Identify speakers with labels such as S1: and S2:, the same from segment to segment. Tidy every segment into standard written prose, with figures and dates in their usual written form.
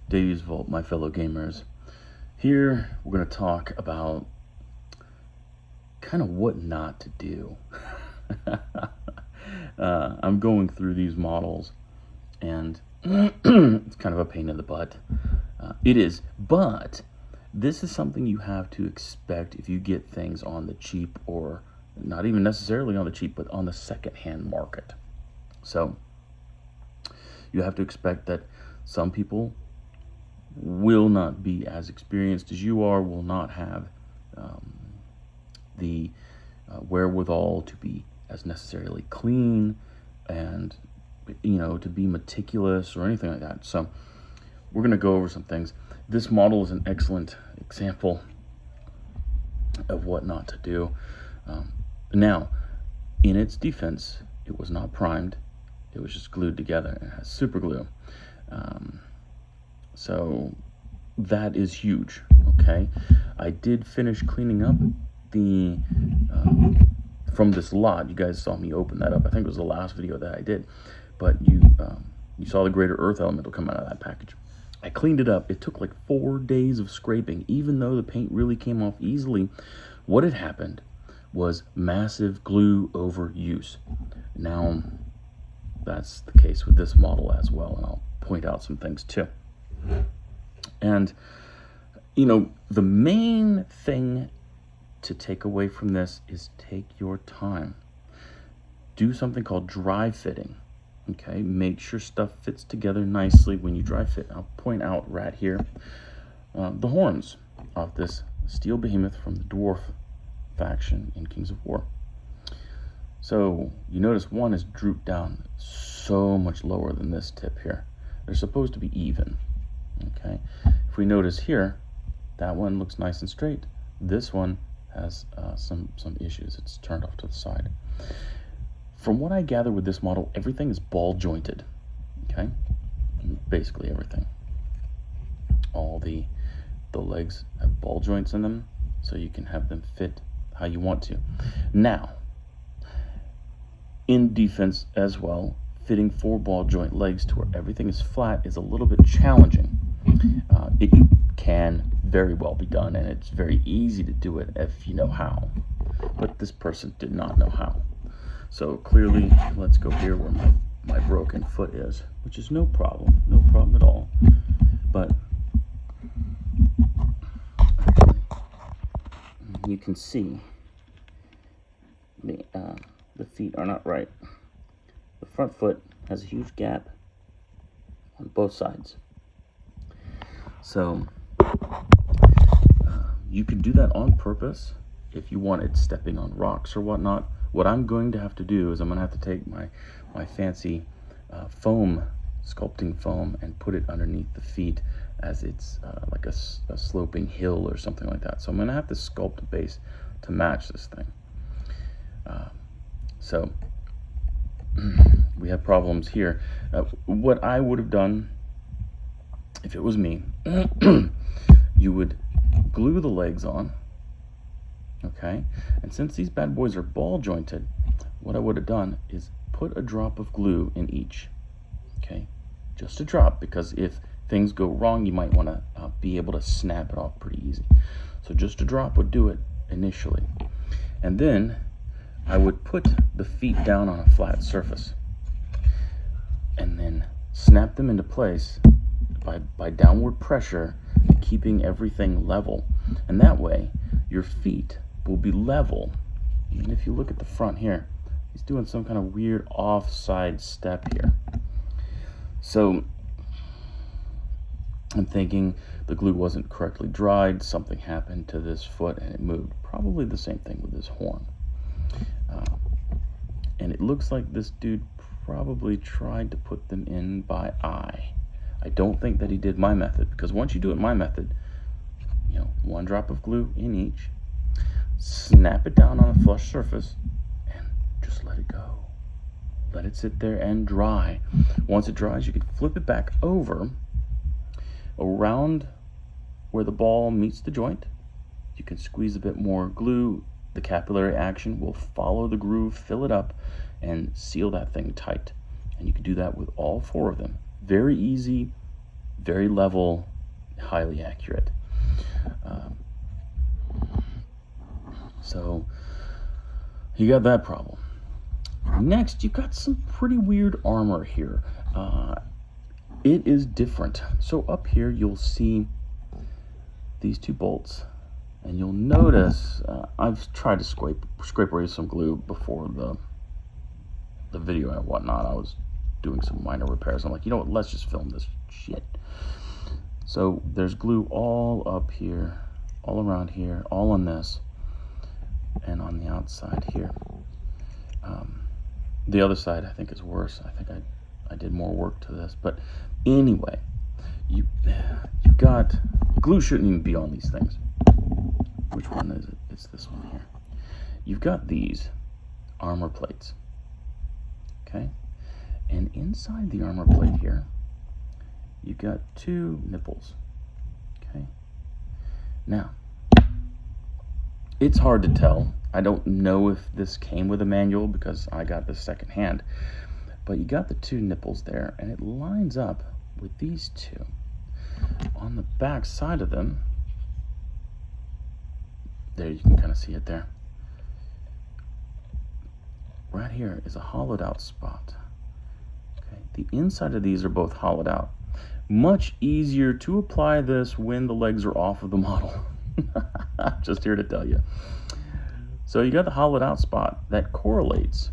S1: Dave's Vault, my fellow gamers. Here we're going to talk about kind of what not to do. I'm going through these models and it's kind of a pain in the butt. It is, but this is something you have to expect if you get things on the cheap, or not even necessarily on the cheap, but on the secondhand market. So you have to expect that some people will not be as experienced as you are, will not have the wherewithal to be as necessarily clean and, to be meticulous or anything like that. So we're going to go over some things. This model is an excellent example of what not to do. Now, in its defense, it was not primed. It was just glued together. It has super glue. So that is huge, okay? I did finish cleaning up the, from this lot. You guys saw me open that up. I think it was the last video that I did. But you saw the greater earth elemental come out of that package. I cleaned it up. It took like 4 days of scraping. Even though the paint really came off easily, what had happened was massive glue overuse. Now, that's the case with this model as well, and I'll point out some things too. And, the main thing to take away from this is take your time. Do something called dry fitting, okay? Make sure stuff fits together nicely when you dry fit. I'll point out right here the horns of this steel behemoth from the dwarf faction in Kings of War. So you notice one is drooped down so much lower than this tip here. They're supposed to be even. Okay, if we notice here, that one looks nice and straight. This one has some issues. It's turned off to the side. From what I gather with this model, everything is ball jointed. Okay, basically everything. All the legs have ball joints in them, so you can have them fit how you want to. Now, in defense as well, fitting 4 ball joint legs to where everything is flat is a little bit challenging. It can very well be done, and it's very easy to do it if you know how. But this person did not know how. So clearly, let's go here where my broken foot is, which is no problem at all. But you can see the feet are not right. The front foot has a huge gap on both sides. So you can do that on purpose if you wanted stepping on rocks or whatnot. What I'm going to have to do is I'm going to have to take my fancy foam, sculpting foam, and put it underneath the feet as it's like a sloping hill or something like that. So I'm going to have to sculpt a base to match this thing. So we have problems here. What I would have done if it was me, you would glue the legs on, okay? And since these bad boys are ball jointed, what I would have done is put a drop of glue in each, okay? Just a drop, because if things go wrong, you might want to be able to snap it off pretty easy. So just a drop would do it initially. And then I would put the feet down on a flat surface and then snap them into place by downward pressure, keeping everything level. And that way, your feet will be level. Even if you look at the front here, he's doing some kind of weird offside step here. So I'm thinking the glue wasn't correctly dried, something happened to this foot and it moved. Probably the same thing with this horn. And it looks like this dude probably tried to put them in by eye. I don't think that he did my method, because once you do it my method, 1 drop of glue in each, snap it down on a flush surface, and just let it go. Let it sit there and dry. Once it dries, you can flip it back over around where the ball meets the joint. You can squeeze a bit more glue. The capillary action will follow the groove, fill it up, and seal that thing tight. And you can do that with all 4 of them. Very easy, very level, highly accurate. So you got that problem. Next, you've got some pretty weird armor here. It is different. So up here, you'll see these two bolts, and you'll notice I've tried to scrape away some glue before the video and whatnot. I was doing some minor repairs. I'm like, you know what? Let's just film this shit. So there's glue all up here, all around here, all on this, and on the outside here. The other side, I think, is worse. I think I did more work to this. But anyway, you've got... Glue shouldn't even be on these things. Which one is it? It's this one here. You've got these armor plates. Okay? And inside the armor plate here, you've got two nipples. Okay? Now, it's hard to tell. I don't know if this came with a manual because I got this secondhand. But you got the two nipples there, and it lines up with these two. On the back side of them, there, you can kind of see it there. Right here is a hollowed out spot. Okay, the inside of these are both hollowed out. Much easier to apply this when the legs are off of the model. I'm just here to tell you. So you got the hollowed out spot that correlates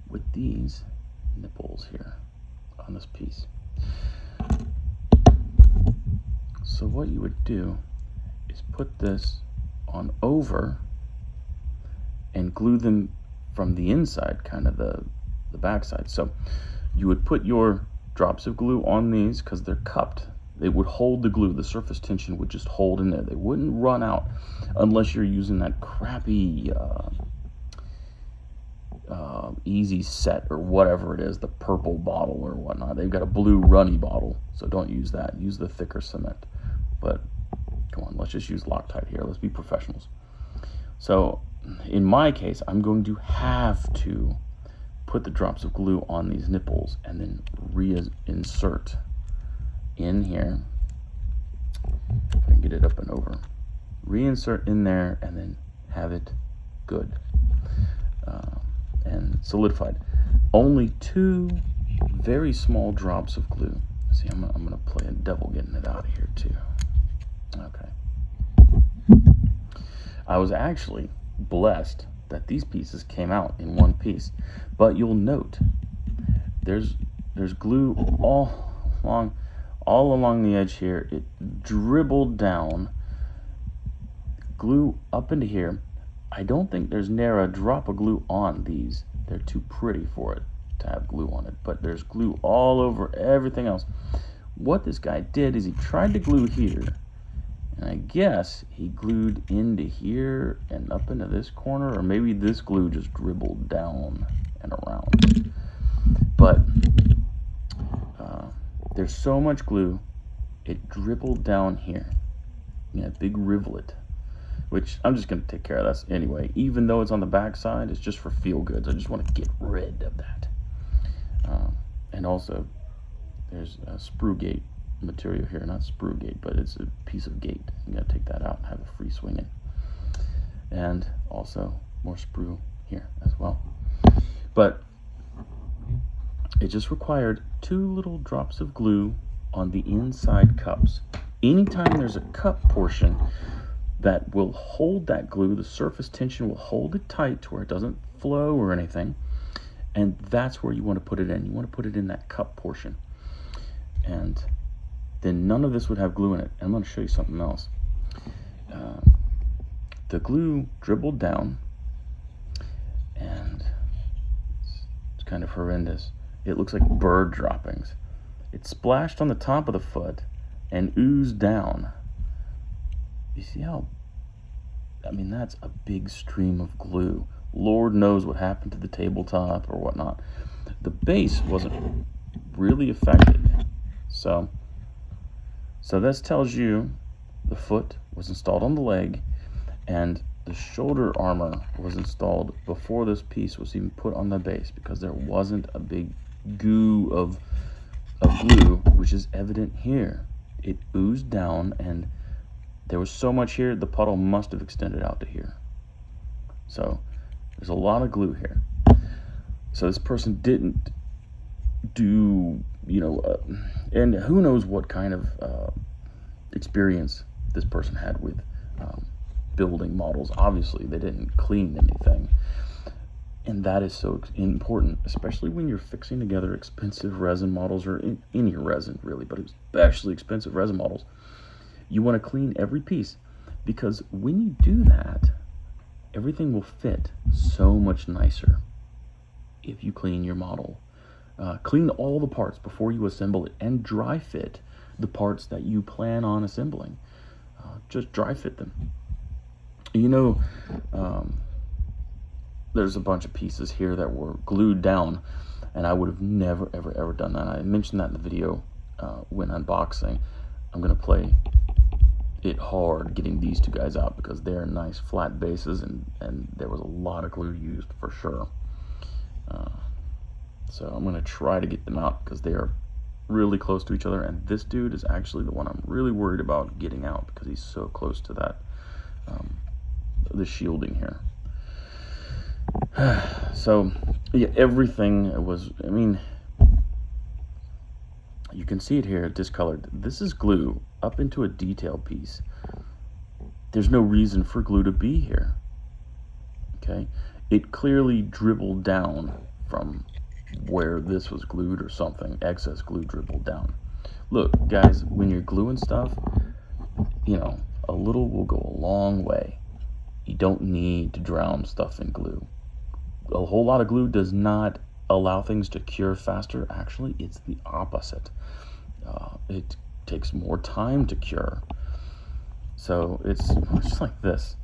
S1: with these nipples here on this piece. So what you would do is put this on over and glue them from the inside, kind of the back side. So you would put your drops of glue on these because they're cupped. They would hold the glue. The surface tension would just hold in there. They wouldn't run out unless you're using that crappy easy set or whatever it is, the purple bottle or whatnot. They've got a blue runny bottle, so don't use that. Use the thicker cement. But come on, let's just use Loctite here. Let's be professionals. So in my case, I'm going to have to put the drops of glue on these nipples and then reinsert in here. If I can get it up and over. Reinsert in there and then have it good and solidified. Only two very small drops of glue. See, I'm gonna play a devil getting it out of here too. Okay. I was actually blessed that these pieces came out in one piece, but you'll note there's glue all along the edge here. It dribbled down, glue up into here. I don't think there's near a drop of glue on these. They're too pretty for it to have glue on it, but there's glue all over everything else. What this guy did is he tried to glue here, and I guess he glued into here and up into this corner, or maybe this glue just dribbled down and around. But there's so much glue, it dribbled down here. Yeah, big rivulet, which I'm just going to take care of that anyway. Even though it's on the back side, it's just for feel goods. I just want to get rid of that. And also, there's a sprue gate material here. Not sprue gate, but it's a piece of gate. You got to take that out and have a free swinging. And also more sprue here as well. But it just required 2 little drops of glue on the inside cups. Anytime there's a cup portion that will hold that glue, the surface tension will hold it tight to where it doesn't flow or anything, and that's where you want to put it in. You want to put it in that cup portion, and then none of this would have glue in it. And I'm going to show you something else. The glue dribbled down, and it's kind of horrendous. It looks like bird droppings. It splashed on the top of the foot and oozed down. You see how, I mean, that's a big stream of glue. Lord knows what happened to the tabletop or whatnot. The base wasn't really affected. So this tells you the foot was installed on the leg, and the shoulder armor was installed before this piece was even put on the base, because there wasn't a big goo of of glue, which is evident here. It oozed down, and there was so much here, the puddle must have extended out to here. So there's a lot of glue here. So this person didn't do, and who knows what kind of experience this person had with building models. Obviously, they didn't clean anything. And that is so important, especially when you're fixing together expensive resin models, or any resin really, but especially expensive resin models. You want to clean every piece, because when you do that, everything will fit so much nicer if you clean your model. Clean all the parts before you assemble it, and dry fit the parts that you plan on assembling. Just dry fit them. There's a bunch of pieces here that were glued down, and I would have never, ever done that. I mentioned that in the video when unboxing. I'm going to play it hard getting these two guys out, because they're nice flat bases, and there was a lot of glue used for sure. So I'm going to try to get them out, because they are really close to each other, and this dude is actually the one I'm really worried about getting out, because he's so close to that the shielding here. So yeah, everything was, you can see it here, discolored. This is glue up into a detail piece. There's no reason for glue to be here. Okay, it clearly dribbled down from where this was glued or something. Excess glue dribbled down. Look, guys, when you're gluing stuff, a little will go a long way. You don't need to drown stuff in glue. A whole lot of glue does not allow things to cure faster. Actually, it's the opposite. It takes more time to cure. So it's just like this.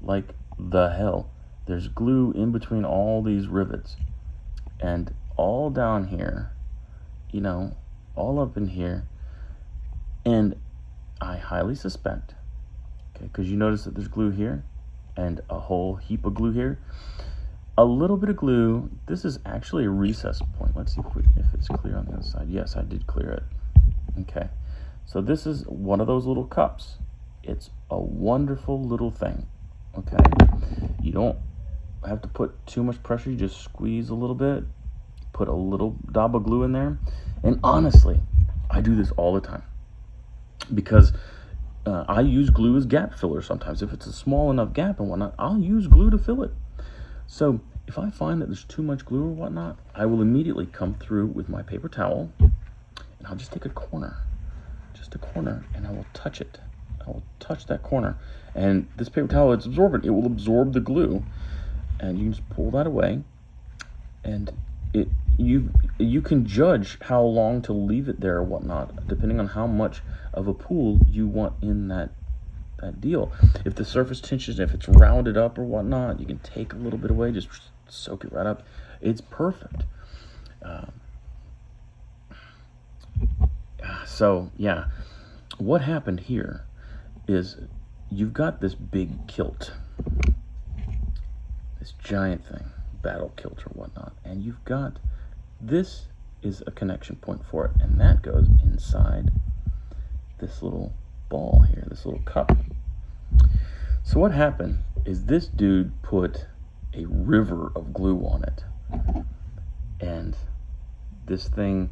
S1: Like the hell. There's glue in between all these rivets. And all down here, all up in here. And I highly suspect, because you notice that there's glue here and a whole heap of glue here. A little bit of glue. This is actually a recess point. Let's see if it's clear on the other side. Yes, I did clear it. Okay, so this is one of those little cups. It's a wonderful little thing. Okay, you don't have to put too much pressure. You just squeeze a little bit, put a little dab of glue in there. And honestly, I do this all the time, because I use glue as gap filler sometimes. If it's a small enough gap and whatnot, I'll use glue to fill it. So if I find that there's too much glue or whatnot, I will immediately come through with my paper towel, and I'll just take a corner, and I will touch it. I will touch that corner. And this paper towel, it's absorbent. It will absorb the glue. And you can just pull that away. And you can judge how long to leave it there or whatnot, depending on how much of a pool you want in that deal. If the surface tension, if it's rounded up or whatnot, you can take a little bit away, just soak it right up. It's perfect. So yeah, what happened here is you've got this big kilt, this giant thing, battle kilt or whatnot, and you've got, this is a connection point for it, and that goes inside this little ball here, this little cup. So what happened is this dude put a river of glue on it, and this thing,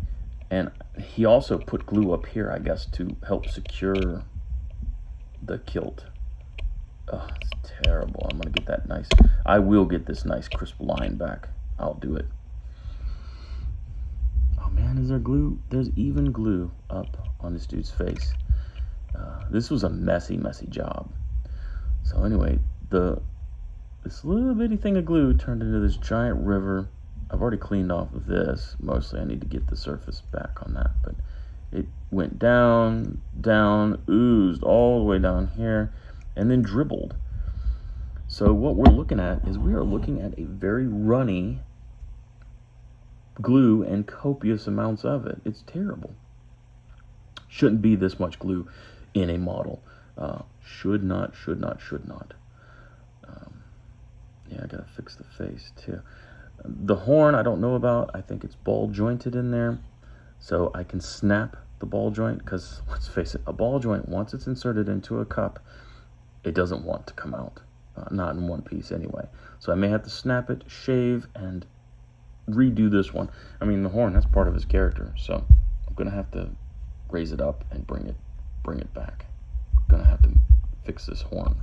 S1: and he also put glue up here, I guess, to help secure the kilt. Oh, it's terrible. I'm gonna get that nice, I will get this nice crisp line back. I'll do it. Oh man, is there glue? There's even glue up on this dude's face. This was a messy job. So anyway, this little bitty thing of glue turned into this giant river. I've already cleaned off of this. Mostly I need to get the surface back on that, but it went down, oozed all the way down here, and then dribbled. So what we're looking at is, we are looking at a very runny glue and copious amounts of it. It's terrible. Shouldn't be this much glue in a model. Should not. Yeah, I gotta fix the face too. The horn I don't know about. I think it's ball jointed in there. So I can snap the ball joint, because let's face it, a ball joint, once it's inserted into a cup, it doesn't want to come out, not in one piece anyway. So I may have to snap it, shave, and redo this one. I mean, the horn, that's part of his character, so I'm gonna have to raise it up and bring it back. I'm gonna have to fix this horn.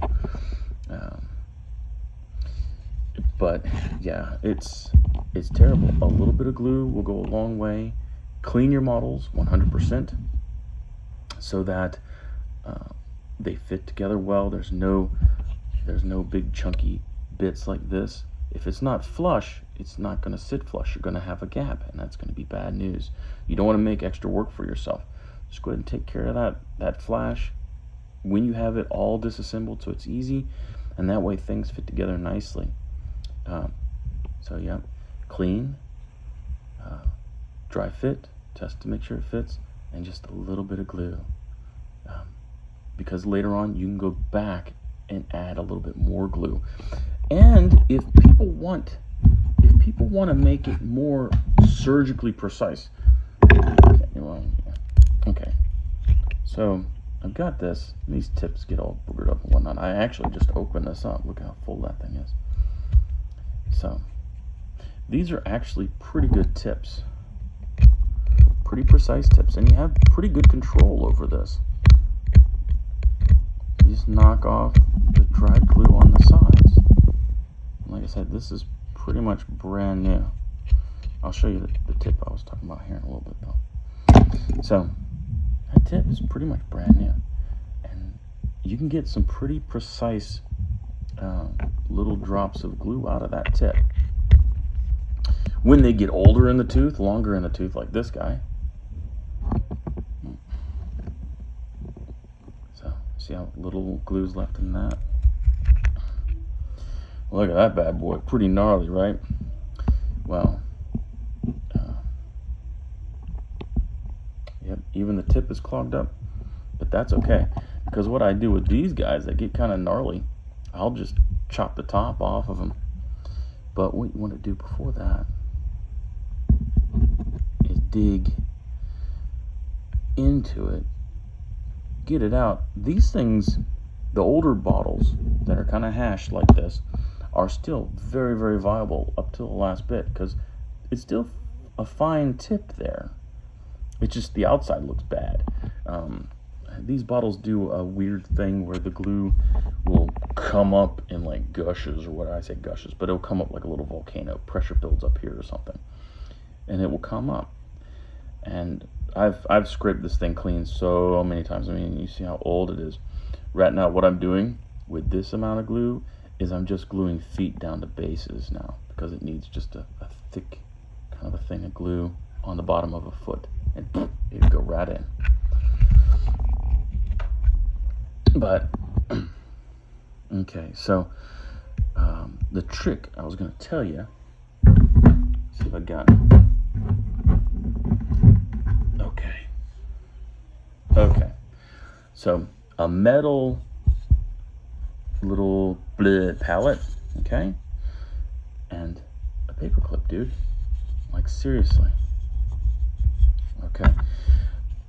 S1: But yeah, it's terrible. A little bit of glue will go a long way. Clean your models 100% so that they fit together well. There's no big chunky bits like this. If it's not flush, it's not going to sit flush. You're going to have a gap, and that's going to be bad news. You don't want to make extra work for yourself. Just go ahead and take care of that flash when you have it all disassembled, so it's easy, and that way things fit together nicely. So yeah, clean, dry fit, test to make sure it fits, and just a little bit of glue. Because later on you can go back and add a little bit more glue. And if people want to make it more surgically precise, okay. So I've got this. These tips get all boogered up and whatnot. I actually just opened this up. Look how full that thing is. So these are actually pretty good tips, pretty precise tips, and you have pretty good control over this. You just knock off the dried glue on the sides. Like I said, this is pretty much brand new. I'll show you the tip I was talking about here in a little bit though. So that tip is pretty much brand new, and you can get some pretty precise little drops of glue out of that tip. When they get older in the tooth, longer in the tooth, like this guy. So see how little glue's left in that? Look at that bad boy, pretty gnarly, right? Well, yep, even the tip is clogged up, but that's okay, because what I do with these guys that get kind of gnarly, I'll just chop the top off of them. But what you want to do before that is dig into it, get it out. These things, the older bottles that are kind of hashed like this, are still very, very viable up to the last bit, because it's still a fine tip there. It's just the outside looks bad. These bottles do a weird thing where the glue will come up in like gushes, or what I say gushes, but it'll come up like a little volcano. Pressure builds up here or something, and it will come up. And I've scraped this thing clean so many times. I mean, you see how old it is. Right now, what I'm doing with this amount of glue is I'm just gluing feet down to bases now, because it needs just a thick kind of a thing of glue on the bottom of a foot, and it'll go right in. But okay, so the trick I was going to tell you, see if I got it. Okay, so a metal little palette, okay, and a paper clip, dude. Like, seriously. Okay,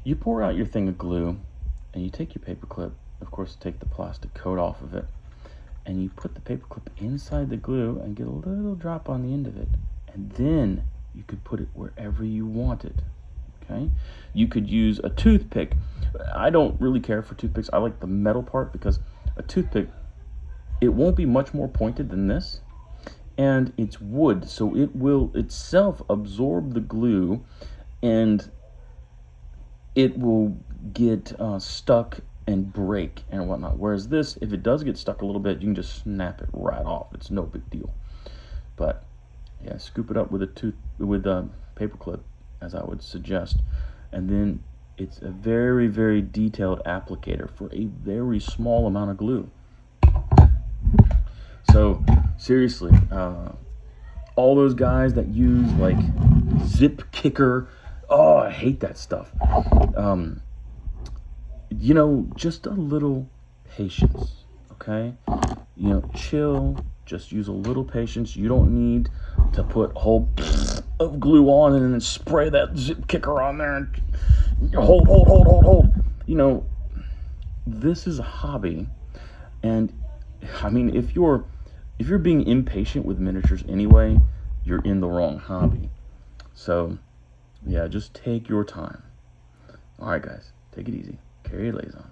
S1: you pour out your thing of glue, and you take your paper clip, of course take the plastic coat off of it, and you put the paper clip inside the glue and get a little drop on the end of it, and then you could put it wherever you want it. Okay, you could use a toothpick. I don't really care for toothpicks. I like the metal part, because a toothpick, it won't be much more pointed than this, and it's wood, so it will itself absorb the glue, and it will get stuck and break and whatnot. Whereas this, if it does get stuck a little bit, you can just snap it right off. It's no big deal. But yeah, scoop it up with a paper clip, as I would suggest, and then it's a very, very detailed applicator for a very small amount of glue. So seriously, all those guys that use like zip kicker, oh, I hate that stuff. You know, just a little patience, okay? You know, chill, just use a little patience. You don't need to put whole of glue on and then spray that zip kicker on there and hold. You know, this is a hobby, and I mean, if you're being impatient with miniatures anyway, you're in the wrong hobby. So yeah, just take your time. All right, guys, take it easy. Carry your lays on.